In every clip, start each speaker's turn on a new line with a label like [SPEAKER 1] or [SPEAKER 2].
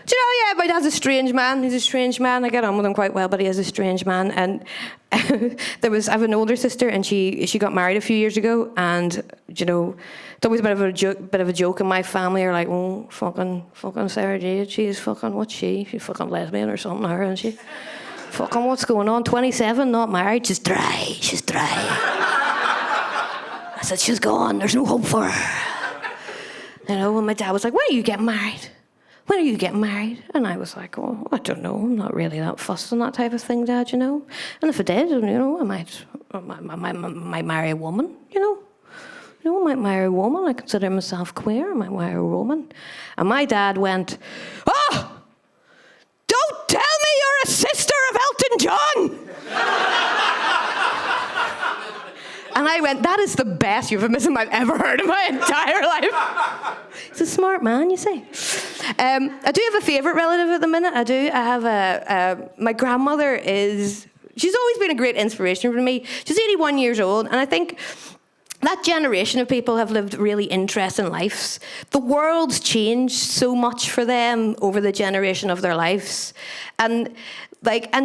[SPEAKER 1] Do you know, yeah, my dad's a strange man. He's a strange man. I get on with him quite well, but he is a strange man. And I have an older sister, and she got married a few years ago. And, you know, it's always a bit of a joke in my family. Are like, oh, fucking Sara Jade. She's fucking, what's she? She's fucking lesbian or something, her, isn't she? Fucking, what's going on? 27, not married. She's dry. I said, she's gone. There's no hope for her. You know, and my dad was like, when are you getting married? When are you getting married? And I was like, oh, I don't know. I'm not really that fussed on that type of thing, Dad, you know. And if I did, you know, I might marry a woman, you know. You know, I might marry a woman. I consider myself queer. I might marry a woman. And my dad went, oh, don't tell me you're a sister of Elton John. And I went, that is the best euphemism I've ever heard in my entire life. He's a smart man, you see. I do have a favourite relative at the minute. I do. I have my grandmother she's always been a great inspiration for me. She's 81 years old, and I think that generation of people have lived really interesting lives. The world's changed so much for them over the generation of their lives. And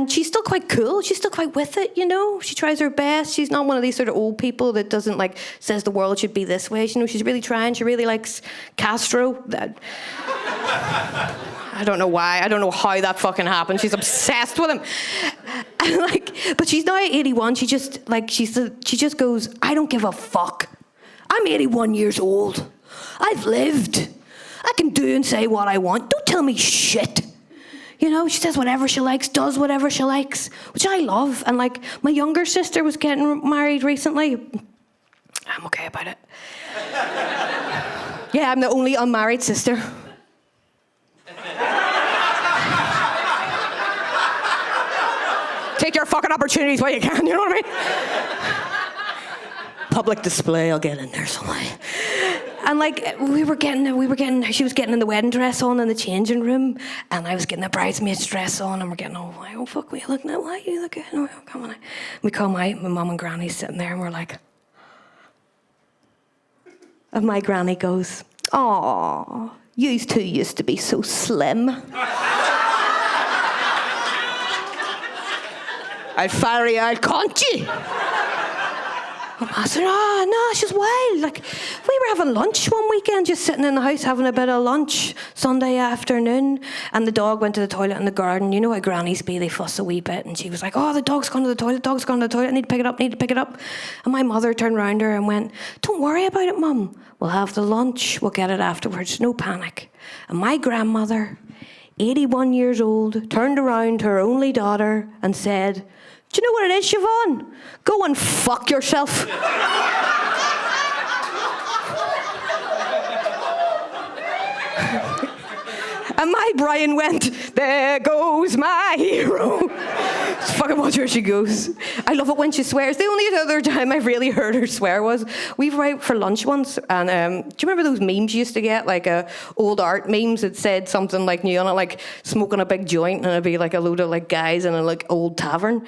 [SPEAKER 1] she's still quite cool. She's still quite with it, you know. She tries her best. She's not one of these sort of old people that doesn't says the world should be this way. You know, she's really trying. She really likes Castro. I don't know why. I don't know how that fucking happened. She's obsessed with him. And but she's now 81. She just goes, I don't give a fuck. I'm 81 years old. I've lived. I can do and say what I want. Don't tell me shit. You know, she says whatever she likes, does whatever she likes, which I love. And my younger sister was getting married recently. I'm okay about it. Yeah, I'm the only unmarried sister. Take your fucking opportunities while you can, you know what I mean? Public display, I'll get in there somewhere. And she was getting in the wedding dress on in the changing room, and I was getting the bridesmaid's dress on, and we're getting, oh fuck, what are you looking at? Why are you looking? Oh, come on. We come out, my mum and granny's sitting there, and we're like, and my granny goes, oh, you two used to be so slim. I'd fire you out, can't you? I said, no, she's wild. We were having lunch one weekend, just sitting in the house having a bit of lunch, Sunday afternoon, and the dog went to the toilet in the garden. You know how grannies be, they fuss a wee bit, and she was like, oh, the dog's gone to the toilet, I need to pick it up. And my mother turned around her and went, don't worry about it, Mum. We'll have the lunch, we'll get it afterwards, no panic. And my grandmother, 81 years old, turned around to her only daughter and said, do you know what it is, Siobhan? Go and fuck yourself. And my Brian went, there goes my hero. Fucking watch where she goes. I love it when she swears. The only other time I've really heard her swear was, we were out for lunch once, and do you remember those memes you used to get? Old art memes that said something new on it, smoking a big joint, and it'd be a load of guys in a old tavern.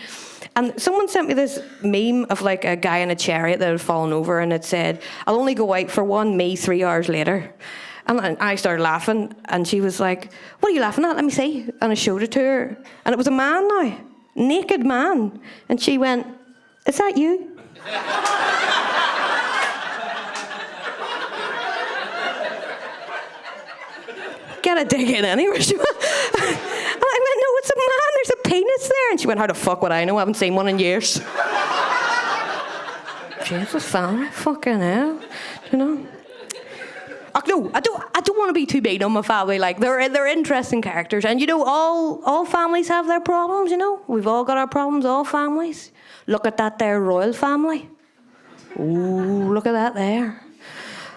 [SPEAKER 1] And someone sent me this meme of a guy in a chariot that had fallen over, and it said, I'll only go out for one, me 3 hours later. And I started laughing, and she was like, what are you laughing at? Let me see. And I showed it to her. And it was a man now, naked man. And she went, is that you? Get a dig in anyway. And I went, no, it's a man. There's a penis there. And she went, how the fuck would I know? I haven't seen one in years. Jesus, family. Fucking hell. You know? No, I don't want to be too big on my family. They're interesting characters, and all families have their problems. We've all got our problems. All families. Look at that there royal family. Ooh, look at that there.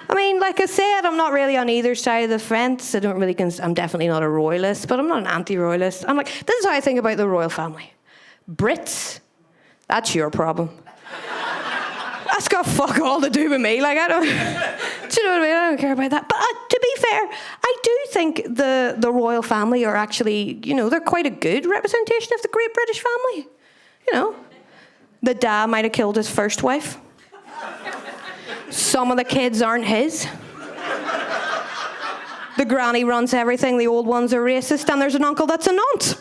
[SPEAKER 1] I mean, like I said, I'm not really on either side of the fence. I'm definitely not a royalist, but I'm not an anti-royalist. This is how I think about the royal family. Brits, that's your problem. That's got fuck all to do with me. I don't. Do you know what I mean? I don't care about that. But to be fair, I do think the royal family are actually, they're quite a good representation of the Great British family. The dad might have killed his first wife. Some of the kids aren't his. The granny runs everything, the old ones are racist, and there's an uncle that's a nonce.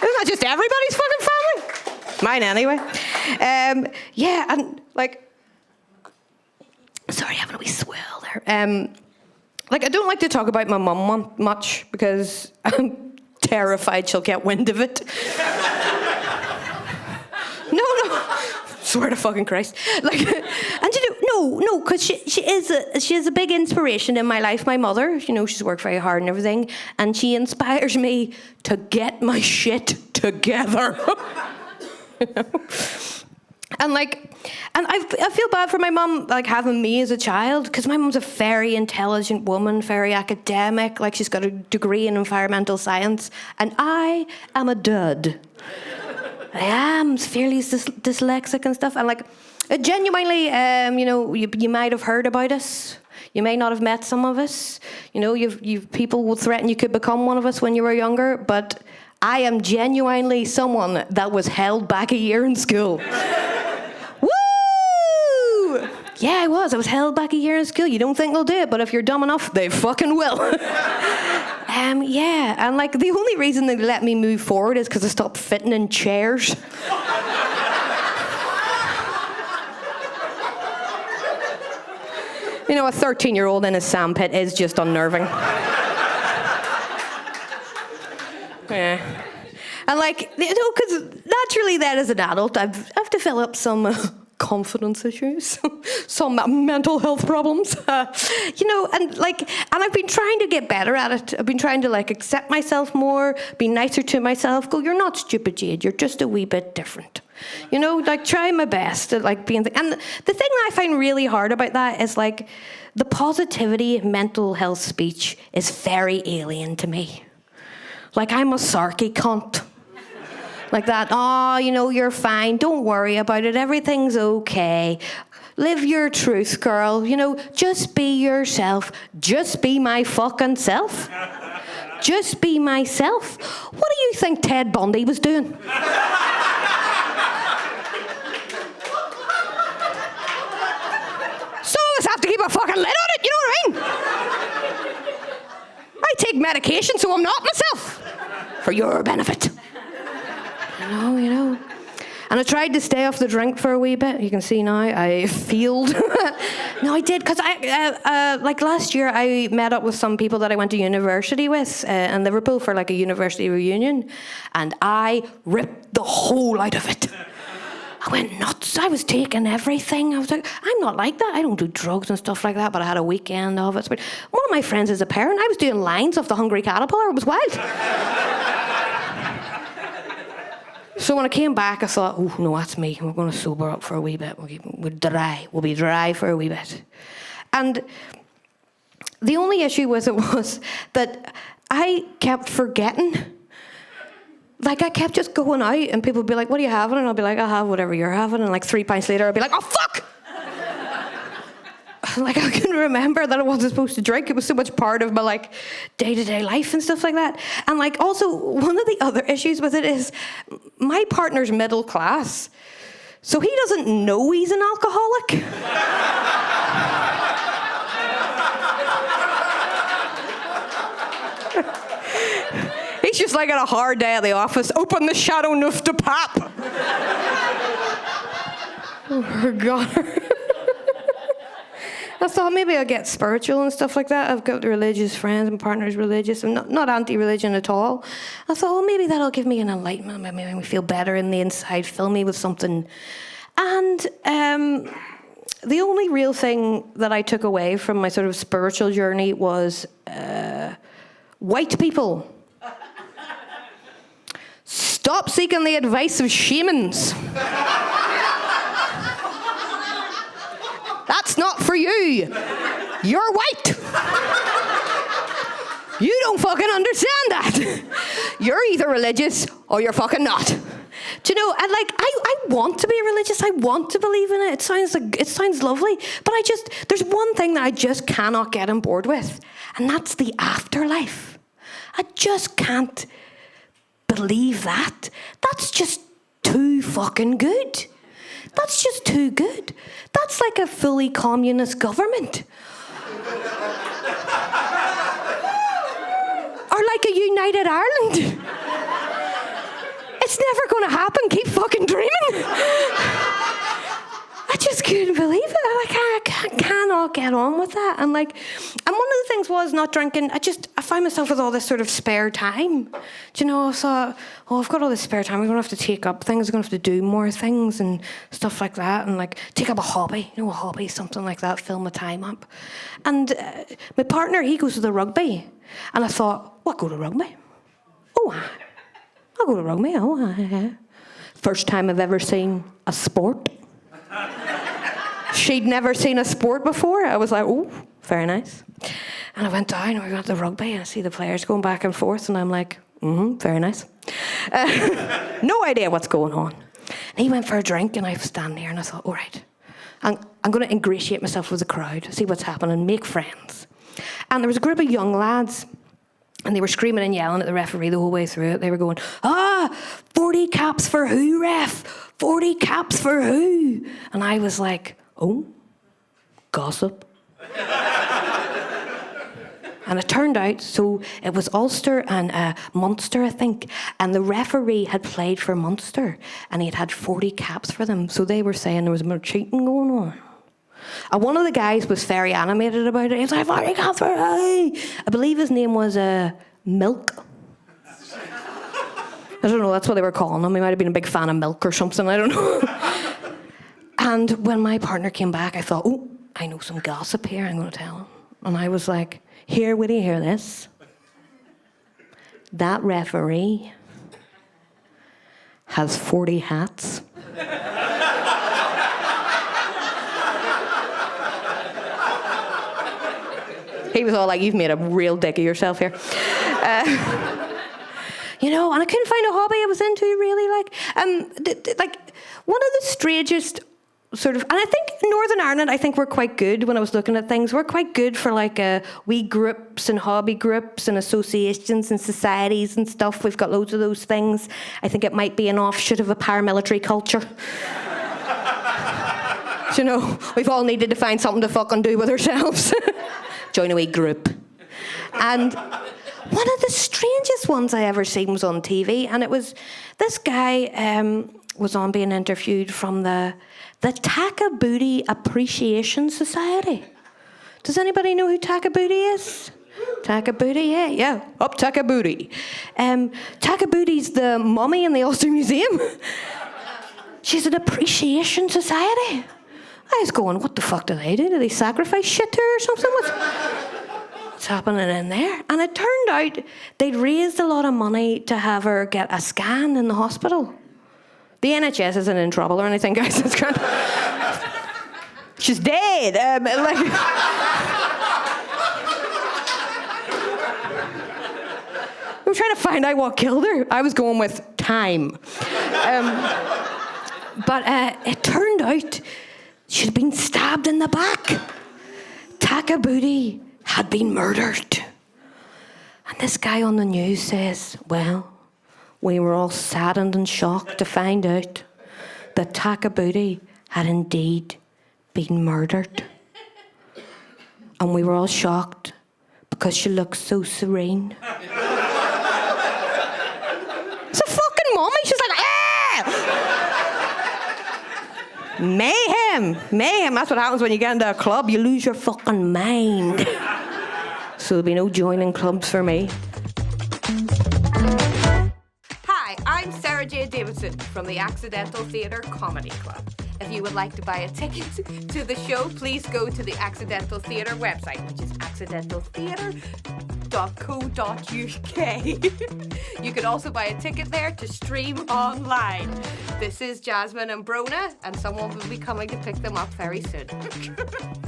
[SPEAKER 1] Isn't that just everybody's fucking family? Mine anyway. Yeah, and like, sorry, having a wee swell there. Like, I don't like to talk about my mum much because I'm terrified she'll get wind of it. No. Swear to fucking Christ. Like, and no, because she is a big inspiration in my life. My mother, you know, she's worked very hard and everything, and she inspires me to get my shit together. You know? And I feel bad for my mum, like, having me as a child, because my mum's a very intelligent woman, very academic, like, she's got a degree in environmental science, and I am a dud. I am fairly dyslexic and stuff, and like, genuinely, you know, you might have heard about us. You may not have met some of us. You know, you've people will threaten you could become one of us when you were younger, but I am genuinely someone that was held back a year in school. Woo! Yeah, I was held back a year in school. You don't think they'll do it, but if you're dumb enough, they fucking will. Yeah, and like, the only reason they let me move forward is because I stopped fitting in chairs. You know, a 13-year-old in a sandpit is just unnerving. Yeah. And like, you know, because naturally then as an adult, I've developed some confidence issues, some mental health problems, you know, and I've been trying to get better at it. I've been trying to like accept myself more, be nicer to myself, go, you're not stupid, Jade, you're just a wee bit different. You know, like, try my best at like being, and the thing that I find really hard about that is like, the positivity mental health speech is very alien to me. Like, I'm a sarky cunt. Like that, oh, you know, you're fine, don't worry about it, everything's okay. Live your truth, girl, you know, just be yourself. Just be my fucking self. Just be myself. What do you think Ted Bundy was doing? Some of us have to keep a fucking lid on it, you know what I mean? I take medication so I'm not myself. For your benefit. You know. And I tried to stay off the drink for a wee bit. You can see now, I failed. No, I did, because like last year, I met up with some people that I went to university with in Liverpool for like a university reunion, and I ripped the whole out of it. I went nuts. I was taking everything. I was like, I'm not like that. I don't do drugs and stuff like that, but I had a weekend of it. But one of my friends is a parent. I was doing lines off the Hungry Caterpillar. It was wild. So when I came back, I thought, oh, no, that's me. We're going to sober up for a wee bit. We'll be dry for a wee bit. And the only issue with it was that I kept forgetting. Like, I kept just going out, and people would be like, what are you having? And I'll be like, I'll have whatever you're having. And like 3 pints later, I'll be like, oh, fuck! Like, I couldn't remember that I wasn't supposed to drink. It was so much part of my, like, day-to-day life and stuff like that. And, like, also, one of the other issues with it is my partner's middle class. So he doesn't know he's an alcoholic. He's just like, at a hard day at the office, open the Shadow Neuf de Pape. Oh, God. I thought maybe I'll get spiritual and stuff like that. I've got religious friends, my partner's religious. I'm not anti-religion at all. I thought, well, maybe that'll give me an enlightenment, maybe make me feel better in the inside, fill me with something. And the only real thing that I took away from my sort of spiritual journey was white people. Stop seeking the advice of shamans. That's not for you. You're white. You don't fucking understand that. You're either religious or you're fucking not. Do you know, and like, I want to be religious. I want to believe in it. It sounds lovely. But there's one thing that I just cannot get on board with, and that's the afterlife. I just can't believe that. That's just too fucking good. That's just too good. That's like a fully communist government. Or like a united Ireland. It's never going to happen. Keep fucking dreaming. I just couldn't believe it. I cannot get on with that. And one of the things was not drinking. I find myself with all this sort of spare time. Do you know? I thought, I've got all this spare time. I'm going to have to take up things. I'm going to have to do more things and stuff like that. And take up a hobby. A hobby, something like that. Fill my time up. And my partner, he goes to the rugby. And I thought, I'll go to rugby. I'll go to rugby. First time I've ever seen a sport. She'd never seen a sport before. I was like, very nice. And I went down and we went to the rugby and I see the players going back and forth and I'm like, very nice. No idea what's going on. And he went for a drink and I was standing there and I thought, all right, I'm going to ingratiate myself with the crowd, see what's happening, make friends. And there was a group of young lads and they were screaming and yelling at the referee the whole way through it. They were going, 40 caps for who, ref? 40 caps for who? And I was like, gossip. And it turned out, so it was Ulster and Munster, I think, and the referee had played for Munster, and he had 40 caps for them, so they were saying there was more cheating going on. And one of the guys was very animated about it. He was like, 40 caps for who? I believe his name was Milk. I don't know, that's what they were calling him. He might have been a big fan of Milk or something, I don't know. And when my partner came back, I thought, I know some gossip here, I'm going to tell him. And I was like, will you hear this? That referee has 40 hats. He was all like, you've made a real dick of yourself here. And I couldn't find a hobby I was into, really. One of the strangest sort of, and I think Northern Ireland, I think we're quite good when I was looking at things. We're quite good for wee groups and hobby groups and associations and societies and stuff. We've got loads of those things. I think it might be an offshoot of a paramilitary culture. We've all needed to find something to fucking do with ourselves. Join a wee group. And one of the strangest ones I ever seen was on TV, and it was this guy was on being interviewed from the Taka Booty Appreciation Society. Does anybody know who Taka Booty is? Taka Booty, yeah. Up Taka Booty. Taka Booty's the mummy in the Ulster Museum. She's an appreciation society. I was going, what the fuck do they do? Do they sacrifice shit to her or something? What's happening in there? And it turned out they'd raised a lot of money to have her get a scan in the hospital. The NHS isn't in trouble or anything, guys. It's grand. She's dead. We were trying to find out what killed her. I was going with time. But it turned out she'd been stabbed in the back. Taka Booty had been murdered. And this guy on the news says, well, we were all saddened and shocked to find out that Taka Booty had indeed been murdered. And we were all shocked because she looked so serene. It's a fucking mummy. She's like, Mayhem. That's what happens when you get into a club. You lose your fucking mind. So there'll be no joining clubs for me. Hi, I'm Sara Jade Davidson from the Accidental Theatre Comedy Club. If you would like to buy a ticket to the show, please go to the Accidental Theatre website, which is accidentaltheatre.co.uk. You can also buy a ticket there to stream online. This is Jasmine and Brona, and someone will be coming to pick them up very soon.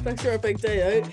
[SPEAKER 1] Thanks for a big day out.